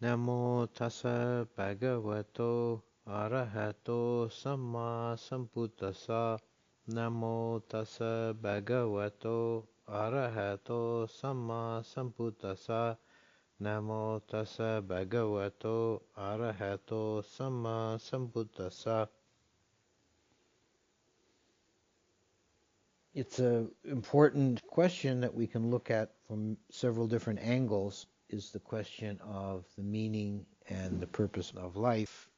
Namo tassa bhagavato arahato samma sambuddhassa. Namo tassa bhagavato arahato samma sambuddhassa. Namo tassa bhagavato arahato samma sambuddhassa. It's an important question that we can look at from several different angles, is the question of the meaning and the purpose of life.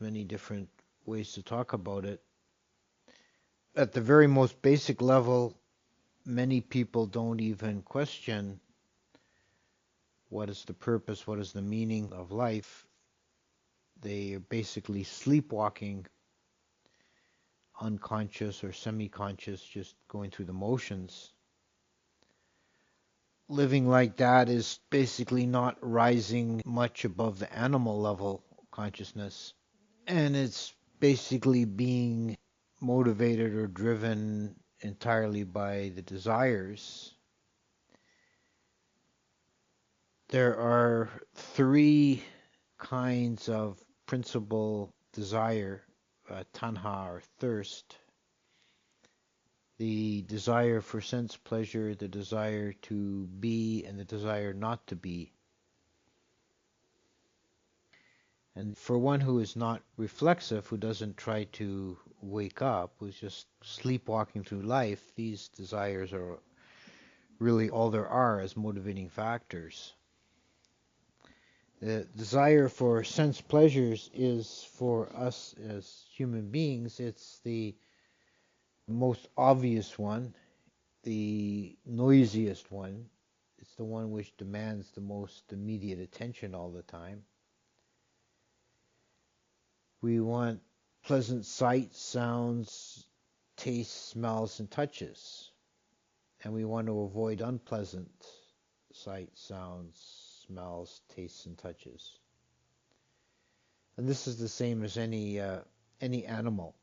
Many different ways to talk about it. At the very most basic level, many people don't even question what is the purpose, what is the meaning of life. They are basically sleepwalking, unconscious or semi-conscious, just going through the motions. Living like that is basically not rising much above the animal level consciousness. And it's basically being motivated or driven entirely by the desires. There are three kinds of principal desire, tanha or thirst. The desire for sense pleasure, the desire to be, and the desire not to be. And for one who is not reflexive, who doesn't try to wake up, who's just sleepwalking through life, these desires are really all there are as motivating factors. The desire for sense pleasures is, for us as human beings, it's the most obvious one, the noisiest one. It's the one which demands the most immediate attention all the time. We want pleasant sights, sounds, tastes, smells, and touches. And we want to avoid unpleasant sights, sounds, smells, tastes, and touches. And this is the same as any animal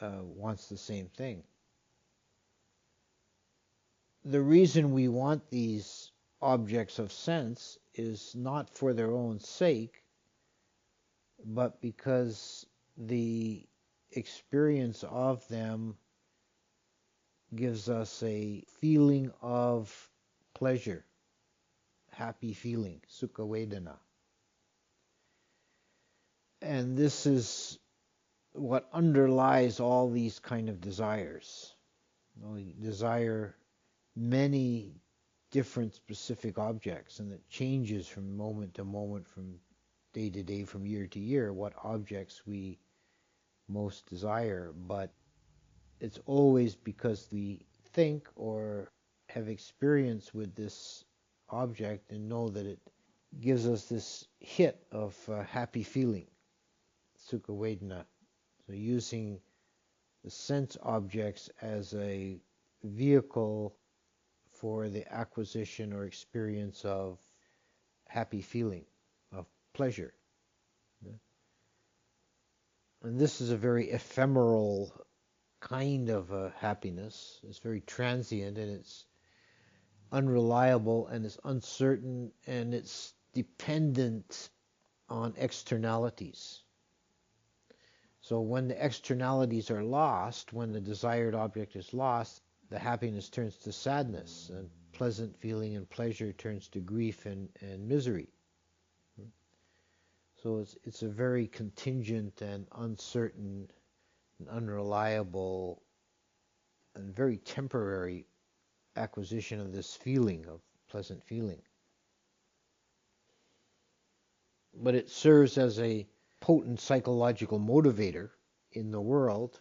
wants the same thing. The reason we want these objects of sense is not for their own sake, but because the experience of them gives us a feeling of pleasure, happy feeling, sukha vedana. And this is what underlies all these kind of desires. We desire many different specific objects, and it changes from moment to moment, from day to day, from year to year, what objects we most desire. But it's always because we think or have experience with this object and know that it gives us this hit of happy feeling, sukha vedana. So using the sense objects as a vehicle for the acquisition or experience of happy feeling, of pleasure. And this is a very ephemeral kind of happiness. It's very transient, and it's unreliable, and it's uncertain, and it's dependent on externalities. So when the externalities are lost, when the desired object is lost, the happiness turns to sadness, and pleasant feeling and pleasure turns to grief and misery. So it's a very contingent and uncertain and unreliable and very temporary acquisition of this feeling, of pleasant feeling. But it serves as a potent psychological motivator in the world.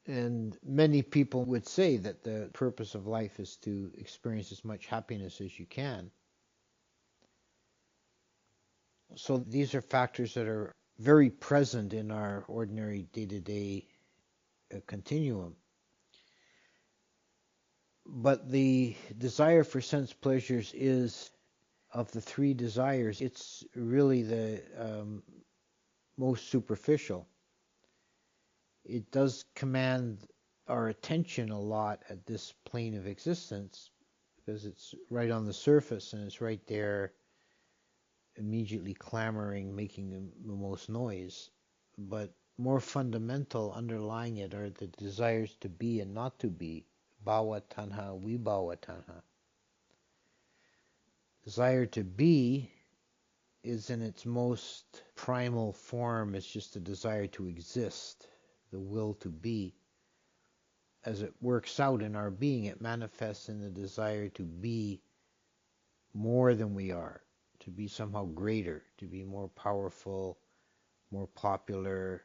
And many people would say that the purpose of life is to experience as much happiness as you can. So these are factors that are very present in our ordinary day-to-day continuum. But the desire for sense pleasures is, of the three desires, it's really the most superficial. It does command our attention a lot at this plane of existence, because it's right on the surface and it's right there immediately clamoring, making the most noise. But more fundamental underlying it are the desires to be and not to be, bhava tanha, vibhava tanha. Desire to be is in its most primal form, it's just a desire to exist, the will to be. As it works out in our being, it manifests in the desire to be more than we are, to be somehow greater, to be more powerful, more popular,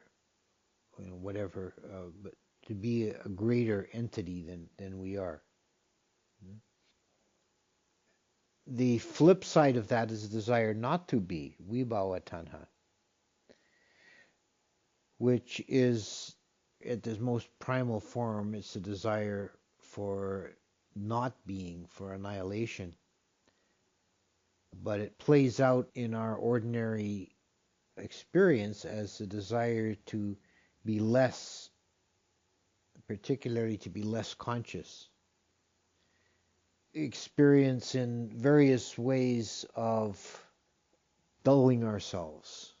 whatever, but to be a greater entity than we are. The flip side of that is a desire not to be, vibhava tanha, which is at its most primal form, it's a desire for not being, for annihilation. But it plays out in our ordinary experience as a desire to be less, particularly to be less conscious. Experience in various ways of dulling ourselves,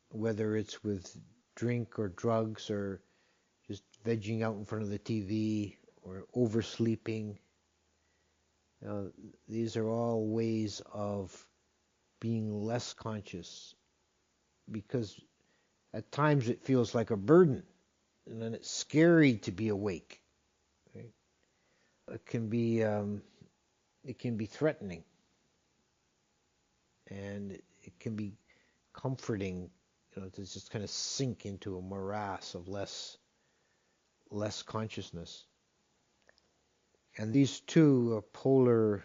whether it's with drink or drugs or just vegging out in front of the TV or oversleeping. These are all ways of being less conscious, because at times it feels like a burden, and then it's scary to be awake. Right? It can be threatening, and it can be comforting, to just kind of sink into a morass of less consciousness. And these two are polar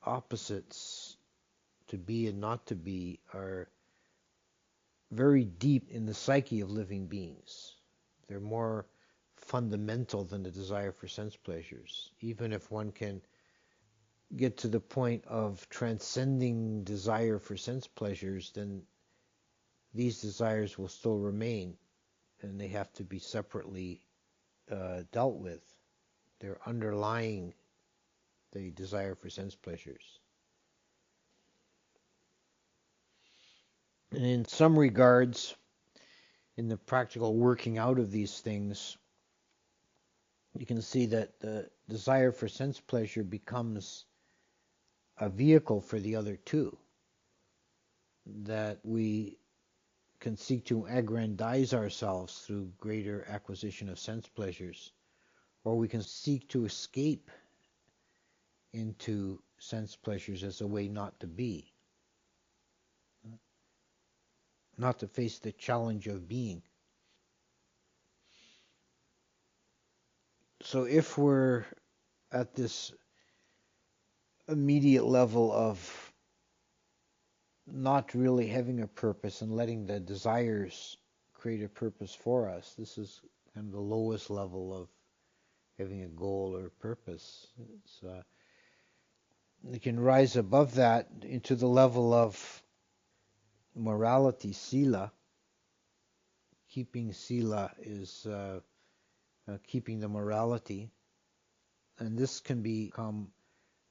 opposites, to be and not to be, are very deep in the psyche of living beings. They're more fundamental than the desire for sense pleasures. Even if one can get to the point of transcending desire for sense pleasures, then these desires will still remain, and they have to be separately dealt with. They're underlying the desire for sense pleasures. And in some regards, in the practical working out of these things, you can see that the desire for sense pleasure becomes a vehicle for the other two. That we can seek to aggrandize ourselves through greater acquisition of sense pleasures, or we can seek to escape into sense pleasures as a way not to be, not to face the challenge of being. So if we're at this immediate level of not really having a purpose and letting the desires create a purpose for us, this is kind of the lowest level of having a goal or a purpose. It can rise above that into the level of morality, sila. Keeping sila is keeping the morality, and this can become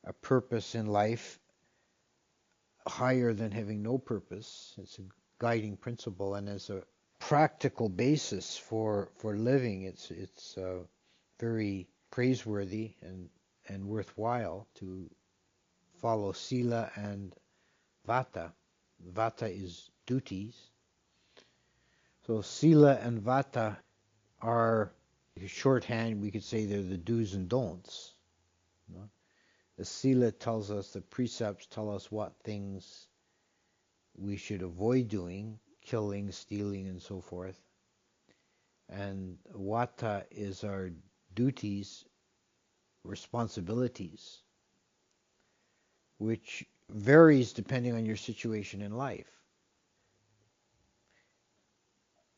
a purpose in life higher than having no purpose. It's a guiding principle, and as a practical basis for living, it's very praiseworthy and worthwhile to follow sila and vata. Vata is duties. So sila and vata are, shorthand, we could say they're the do's and don'ts. The sila tells us, the precepts tell us what things we should avoid doing, killing, stealing, and so forth. And vata is our duties, responsibilities, which varies depending on your situation in life.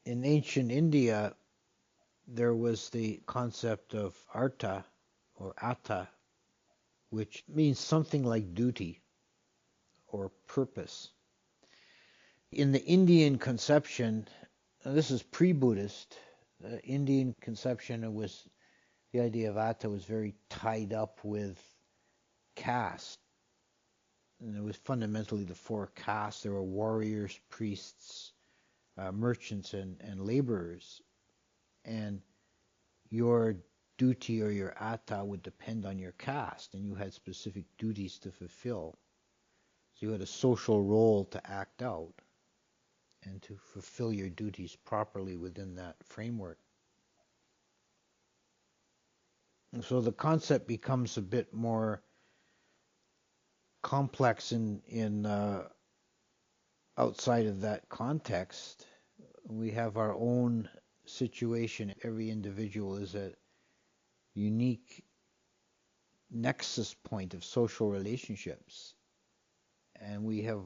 In ancient India, there was the concept of artha or atta, which means something like duty or purpose. In the Indian conception, this is pre-Buddhist, Indian conception, it was the idea of atta was very tied up with caste, and it was fundamentally the four castes. There were warriors, priests, merchants, and laborers, and your duty or your atta would depend on your caste, and you had specific duties to fulfill. So you had a social role to act out and to fulfill your duties properly within that framework. And so the concept becomes a bit more complex in outside of that context. We have our own situation. Every individual is a unique nexus point of social relationships, and we have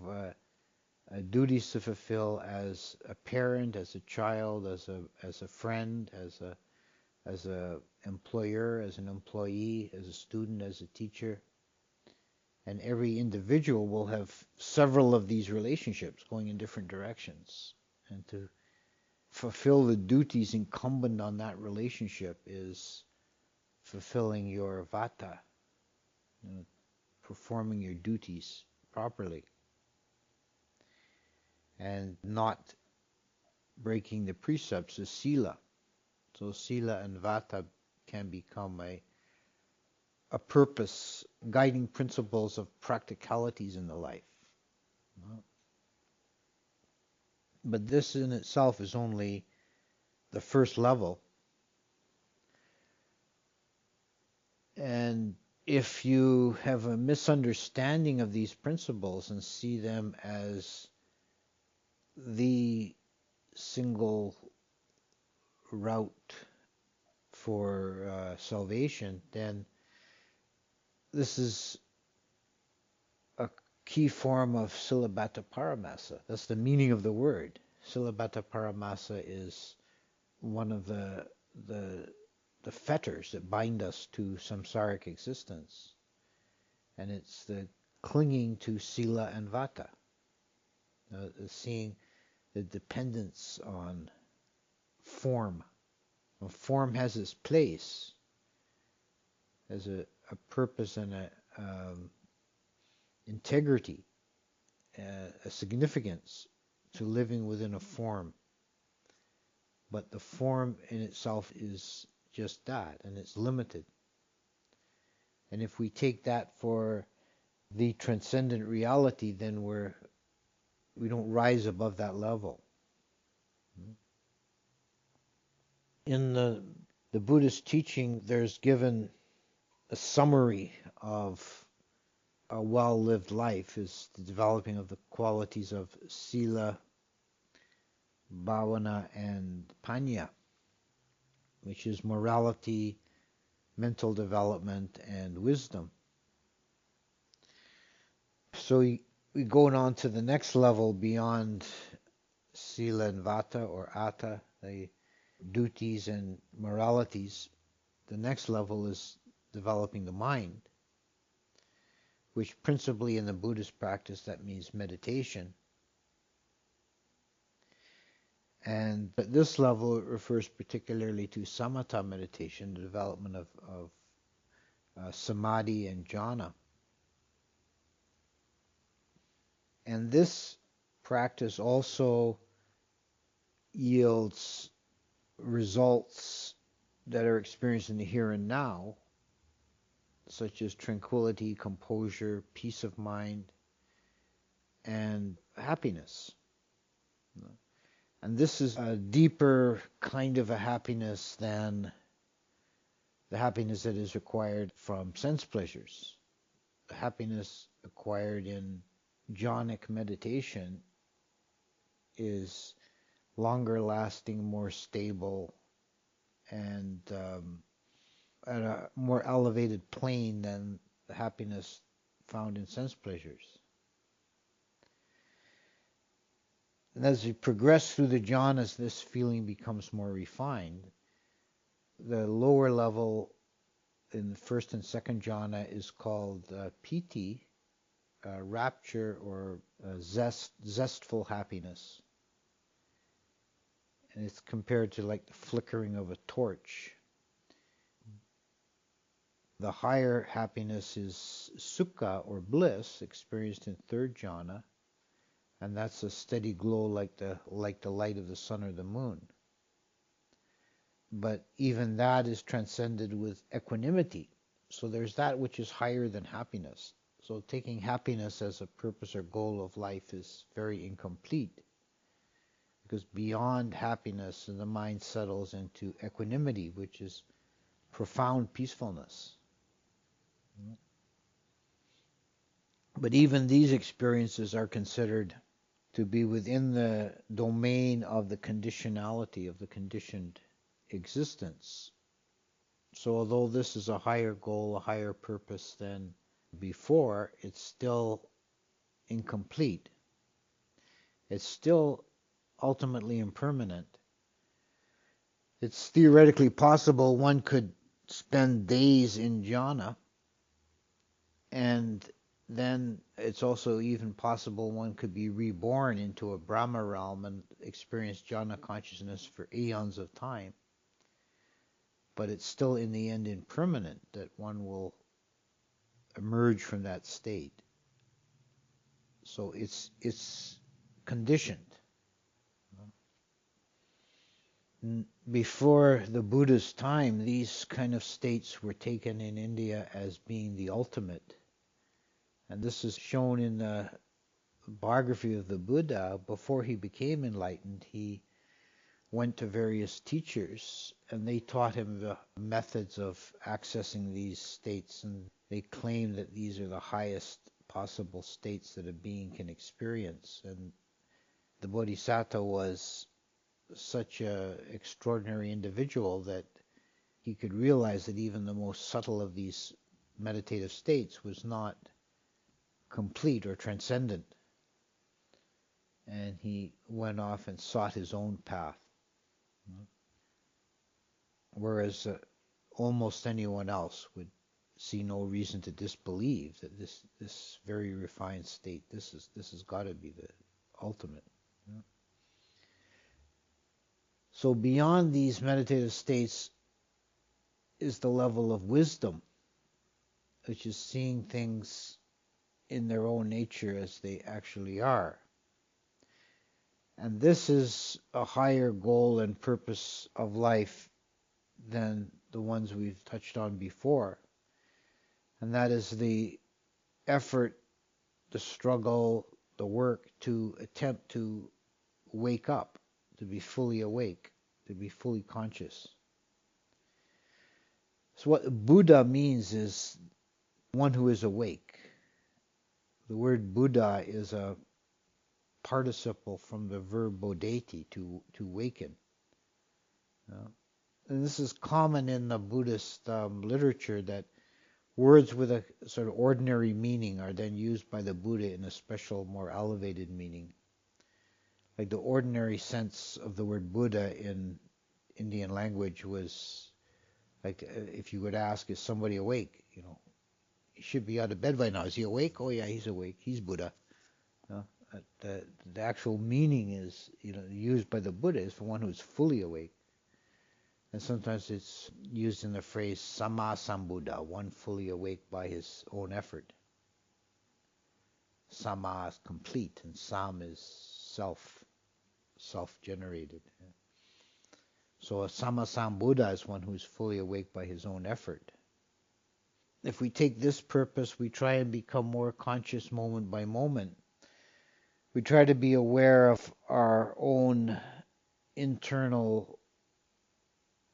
duties to fulfill as a parent, as a child, as a friend, as a employer, as an employee, as a student, as a teacher. And every individual will have several of these relationships going in different directions. And to fulfill the duties incumbent on that relationship is fulfilling your vata, performing your duties properly, and not breaking the precepts of sila. So sila and vata can become a purpose, guiding principles of practicalities in the life. But this in itself is only the first level. And if you have a misunderstanding of these principles and see them as the single route for salvation, then this is a key form of Silabhata Paramasa. That's the meaning of the word. Silabhata Paramasa is one of the fetters that bind us to samsaric existence. And it's the clinging to sila and vata, seeing the dependence on form. Well, form has its place, has a purpose and a integrity, a significance to living within a form. But the form in itself is just that, and it's limited. And if we take that for the transcendent reality, then we don't rise above that level. In the Buddhist teaching, there's given a summary of a well-lived life is the developing of the qualities of sila, bhavana, and panya, which is morality, mental development, and wisdom. So we go on to the next level beyond sila and vata or atta, the duties and moralities. The next level is developing the mind, which principally in the Buddhist practice that means meditation. And at this level it refers particularly to samatha meditation, the development of samadhi and jhana. And this practice also yields results that are experienced in the here and now, such as tranquility, composure, peace of mind, and happiness. And this is a deeper kind of a happiness than the happiness that is required from sense pleasures. The happiness acquired in jhanic meditation is longer lasting, more stable, and at a more elevated plane than the happiness found in sense pleasures. And as you progress through the jhanas, this feeling becomes more refined. The lower level in the first and second jhana is called piti, rapture or zestful happiness. And it's compared to like the flickering of a torch. The higher happiness is sukha or bliss, experienced in third jhana, and that's a steady glow like the light of the sun or the moon. But even that is transcended with equanimity. So there's that which is higher than happiness. So taking happiness as a purpose or goal of life is very incomplete, because beyond happiness the mind settles into equanimity, which is profound peacefulness. But even these experiences are considered to be within the domain of the conditionality of the conditioned existence. So although this is a higher goal, a higher purpose than before, it's still incomplete. It's still ultimately impermanent. It's theoretically possible one could spend days in jhana, and then it's also even possible one could be reborn into a Brahma realm and experience jhana consciousness for eons of time. But it's still in the end impermanent that one will emerge from that state. So it's conditioned. Before the Buddha's time, these kind of states were taken in India as being the ultimate. And this is shown in the biography of the Buddha. Before he became enlightened, he went to various teachers, and they taught him the methods of accessing these states, and they claim that these are the highest possible states that a being can experience. And the Bodhisattva was such an extraordinary individual that he could realize that even the most subtle of these meditative states was not complete or transcendent. And he went off and sought his own path. Whereas almost anyone else would see no reason to disbelieve that this very refined state, this has got to be the ultimate. So beyond these meditative states is the level of wisdom, which is seeing things in their own nature as they actually are. And this is a higher goal and purpose of life than the ones we've touched on before. And that is the effort, the struggle, the work to attempt to wake up, to be fully awake, to be fully conscious. So what Buddha means is one who is awake. The word Buddha is a participle from the verb bodheti, to waken. And this is common in the Buddhist literature, that words with a sort of ordinary meaning are then used by the Buddha in a special, more elevated meaning. Like the ordinary sense of the word Buddha in Indian language was like, if you would ask, is somebody awake? He should be out of bed by now. Is he awake? Oh yeah, he's awake. He's Buddha. The actual meaning is, used by the Buddha is for one who's fully awake. And sometimes it's used in the phrase Sama Sambuddha, one fully awake by his own effort. Sama is complete, and Sam is self-generated. So a Sama Sambuddha is one who's fully awake by his own effort. If we take this purpose, we try and become more conscious moment by moment. We try to be aware of our own internal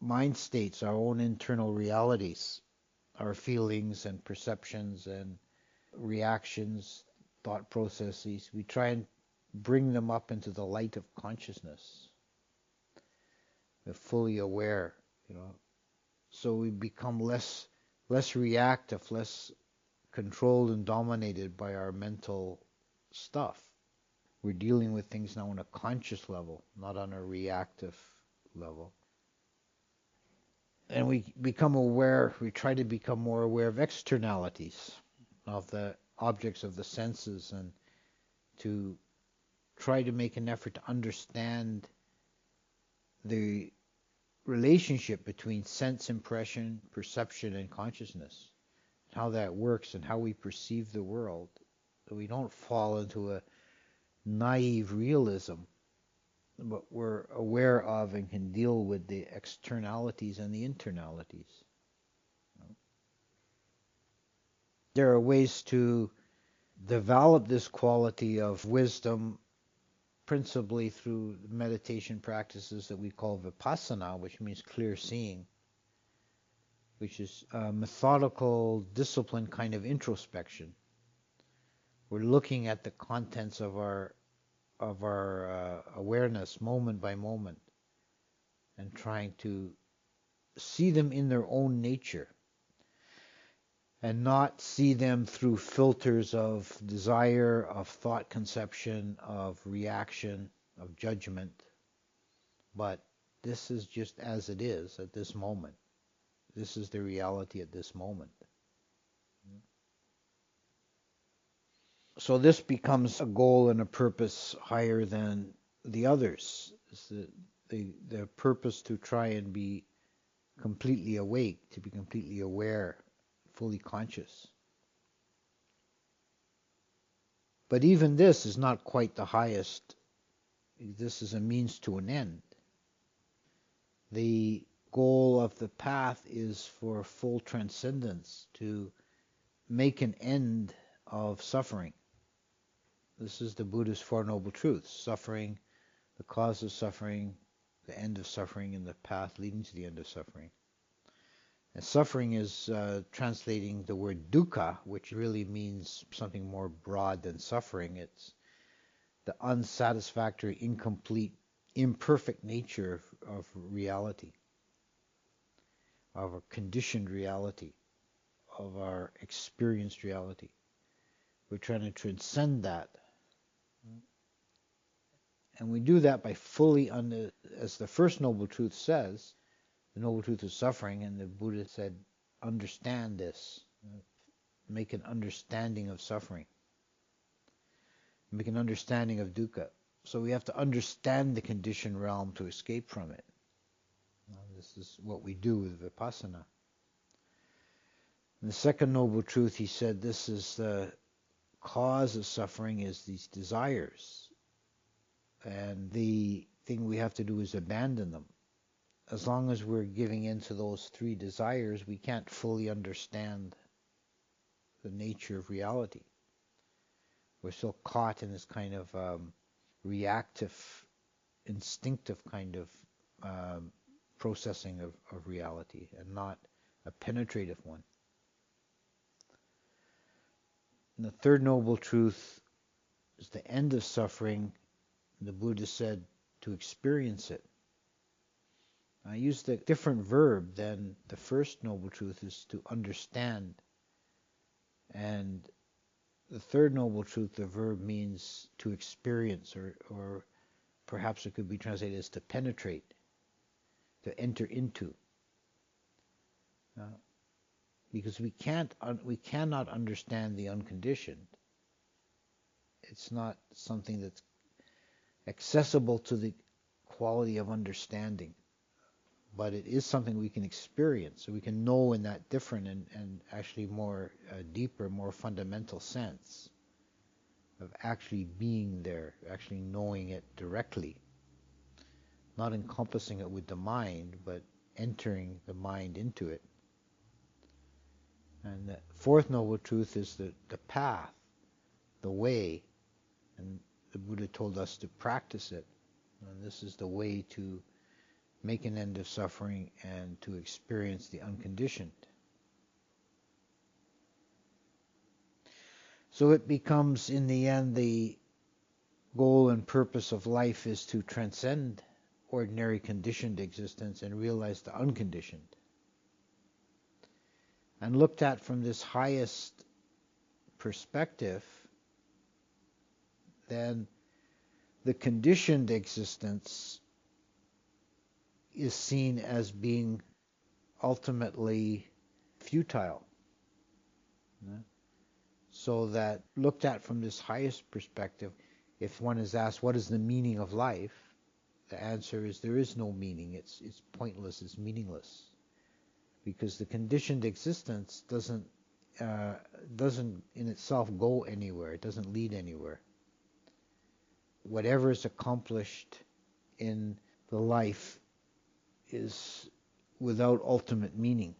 mind states, our own internal realities, our feelings and perceptions and reactions, thought processes. We try and bring them up into the light of consciousness. We're fully aware, so we become less reactive, less controlled and dominated by our mental stuff. We're dealing with things now on a conscious level, not on a reactive level. And we try to become more aware of externalities, of the objects of the senses, and to try to make an effort to understand the relationship between sense impression, perception, and consciousness, how that works and how we perceive the world. So we don't fall into a naive realism, but we're aware of and can deal with the externalities and the internalities. There are ways to develop this quality of wisdom principally through meditation practices that we call vipassana, which means clear seeing, which is a methodical, disciplined kind of introspection. We're looking at the contents of our awareness moment by moment and trying to see them in their own nature and not see them through filters of desire, of thought conception, of reaction, of judgment. But this is just as it is at this moment. This is the reality at this moment. So this becomes a goal and a purpose higher than the others. It's the purpose to try and be completely awake, to be completely aware, fully conscious. But even this is not quite the highest. This is a means to an end. The goal of the path is for full transcendence, to make an end of suffering. This is the Buddha's Four Noble Truths: suffering, the cause of suffering, the end of suffering, and the path leading to the end of suffering. And suffering is translating the word dukkha, which really means something more broad than suffering. It's the unsatisfactory, incomplete, imperfect nature of reality, of our conditioned reality, of our experienced reality. We're trying to transcend that. And we do that by fully, as the first Noble Truth says, the Noble Truth of suffering, and the Buddha said, understand this. Make an understanding of suffering. Make an understanding of dukkha. So we have to understand the conditioned realm to escape from it. This is what we do with vipassana. And the second Noble Truth, he said, this is the cause of suffering is these desires. And the thing we have to do is abandon them. As long as we're giving in to those three desires, we can't fully understand the nature of reality. We're still caught in this kind of reactive, instinctive kind of processing of reality, and not a penetrative one. And the third Noble Truth is the end of suffering. The Buddha said to experience it. I used a different verb than the first Noble Truth, is to understand. And the third Noble Truth, the verb means to experience, or perhaps it could be translated as to penetrate, to enter into. Because we cannot understand the unconditioned. It's not something that's accessible to the quality of understanding. But it is something we can experience, so we can know in that different and actually more deeper, more fundamental sense of actually being there, actually knowing it directly, not encompassing it with the mind, but entering the mind into it. And the fourth Noble Truth is the path, the way, and the Buddha told us to practice it. And this is the way to make an end of suffering and to experience the unconditioned. So it becomes, in the end, the goal and purpose of life is to transcend ordinary conditioned existence and realize the unconditioned. And looked at from this highest perspective, then the conditioned existence is seen as being ultimately futile. So that looked at from this highest perspective, if one is asked what is the meaning of life, the answer is there is no meaning. It's pointless. It's meaningless because the conditioned existence uh, doesn't in itself go anywhere. It doesn't lead anywhere. Whatever is accomplished in the life is without ultimate meaning.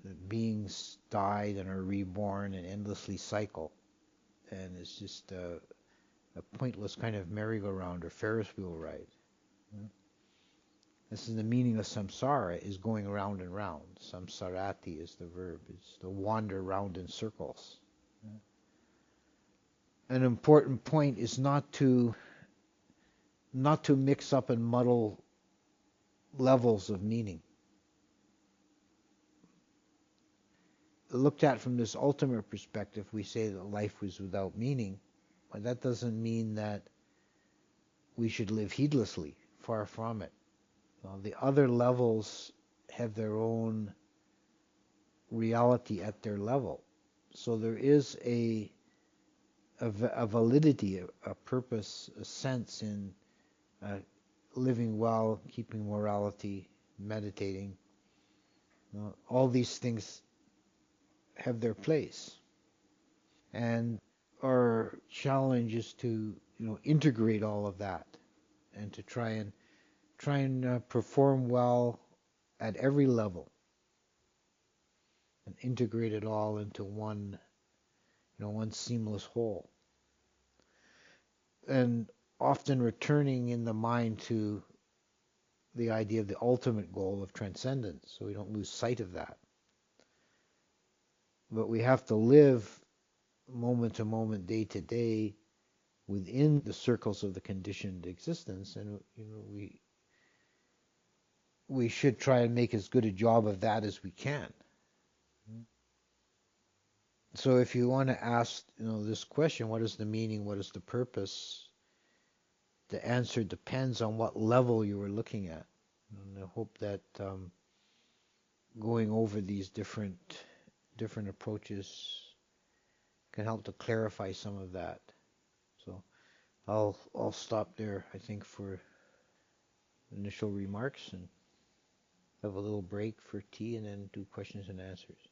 The beings died and are reborn and endlessly cycle, and it's just a pointless kind of merry-go-round or Ferris wheel ride. This is the meaning of samsara, is going round and round. Samsarati is the verb. It's to wander round in circles. An important point is not to mix up and muddle levels of meaning. Looked at from this ultimate perspective, we say that life was without meaning, but that doesn't mean that we should live heedlessly. Far from it. The other levels have their own reality at their level. So there is a validity, a purpose, a sense in living well, keeping morality, meditating. All these things have their place. And our challenge is to integrate all of that and to try and perform well at every level and integrate it all into one seamless whole. And often returning in the mind to the idea of the ultimate goal of transcendence, so we don't lose sight of that. But we have to live moment to moment, day to day, within the circles of the conditioned existence, and we should try and make as good a job of that as we can. So if you want to ask, this question, what is the meaning, what is the purpose? The answer depends on what level you were looking at. And I hope that going over these different approaches can help to clarify some of that. So I'll stop there, I think, for initial remarks and have a little break for tea and then do questions and answers.